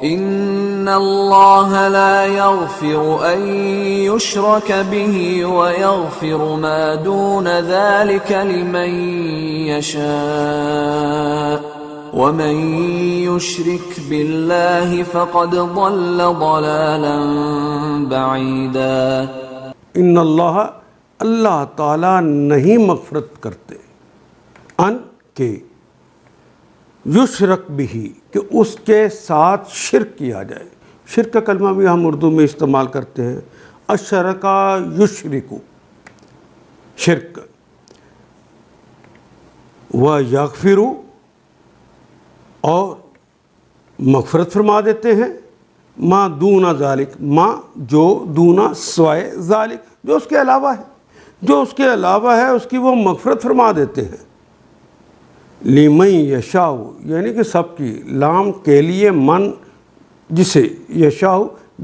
إن الله لا يغفر أن يشرك به ويغفر ما دون ذلك لمن يشاء ومن يشرك بالله فقد ضل ضلالا بعيدا۔ ان اللہ تعالیٰ نہیں مغفرت کرتے ان کے یشرک بھی کہ اس کے ساتھ شرک کیا جائے۔ شرک کا کلمہ بھی ہم اردو میں استعمال کرتے ہیں، اشرکا یشرکو، شرک۔ وَيَغْفِرُ، اور مغفرت فرما دیتے ہیں، ما دون ذالک، ما جو، دونا سوائے، ذالک جو اس کے علاوہ ہے، جو اس کے علاوہ ہے اس کی وہ مغفرت فرما دیتے ہیں۔ لمن یشاء، یعنی کہ سب کی، لام کے لیے، من جسے، یشاء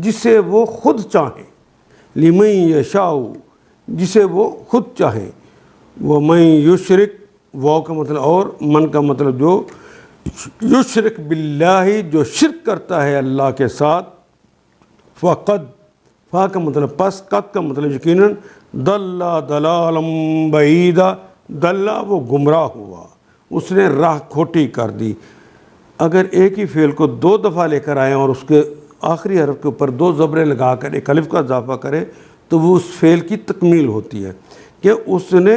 جسے وہ خود چاہیں، لمن یشاء جسے وہ خود چاہیں، ومن یشرک، واو کا مطلب اور، من کا مطلب جو، یشرک باللہ جو شرک کرتا ہے اللہ کے ساتھ، فقد، فا کا مطلب پس، قد کا مطلب یقیناً، ضل ضلالا بعیدا، ضل وہ گمراہ ہوا، اس نے راہ کھوٹی کر دی۔ اگر ایک ہی فعل کو دو دفعہ لے کر آئیں اور اس کے آخری حرف کے اوپر دو زبریں لگا کر ایک الف کا اضافہ کریں تو وہ اس فعل کی تکمیل ہوتی ہے کہ اس نے،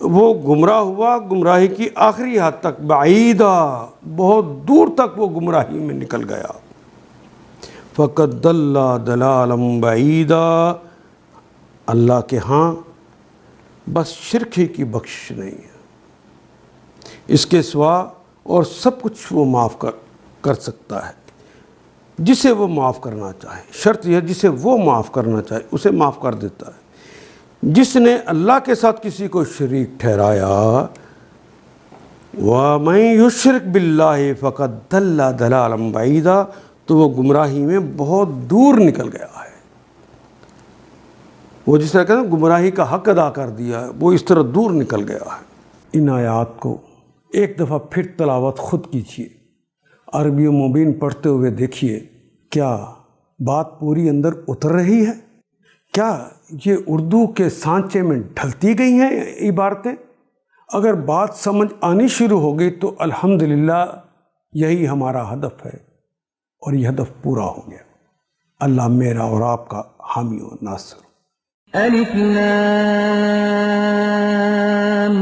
وہ گمراہ ہوا گمراہی کی آخری حد تک، بعیدہ بہت دور تک وہ گمراہی میں نکل گیا۔ فقد ضل ضلالا بعیدا، اللہ کے ہاں بس شرک ہی کی بخشش نہیں ہے، اس کے سوا اور سب کچھ وہ معاف کر سکتا ہے جسے وہ معاف کرنا چاہے۔ شرط یہ جسے وہ معاف کرنا چاہے اسے معاف کر دیتا ہے۔ جس نے اللہ کے ساتھ کسی کو شریک ٹھہرایا، وَمَن يُشْرِكْ بِاللَّهِ فَقَدْ ضَلَّ ضَلَالًا بَعِيدًا، تو وہ گمراہی میں بہت دور نکل گیا ہے۔ وہ جس طرح کہتے ہیں گمراہی کا حق ادا کر دیا ہے، وہ اس طرح دور نکل گیا ہے۔ ان آیات کو ایک دفعہ پھر تلاوت خود کیجیے، عربی و مبین پڑھتے ہوئے دیکھیے، کیا بات پوری اندر اتر رہی ہے؟ کیا یہ اردو کے سانچے میں ڈھلتی گئی ہیں عبارتیں؟ اگر بات سمجھ آنی شروع ہو گئی تو الحمدللہ یہی ہمارا ہدف ہے، اور یہ ہدف پورا ہو گیا۔ اللہ میرا اور آپ کا حامی و ناصر۔ الف لام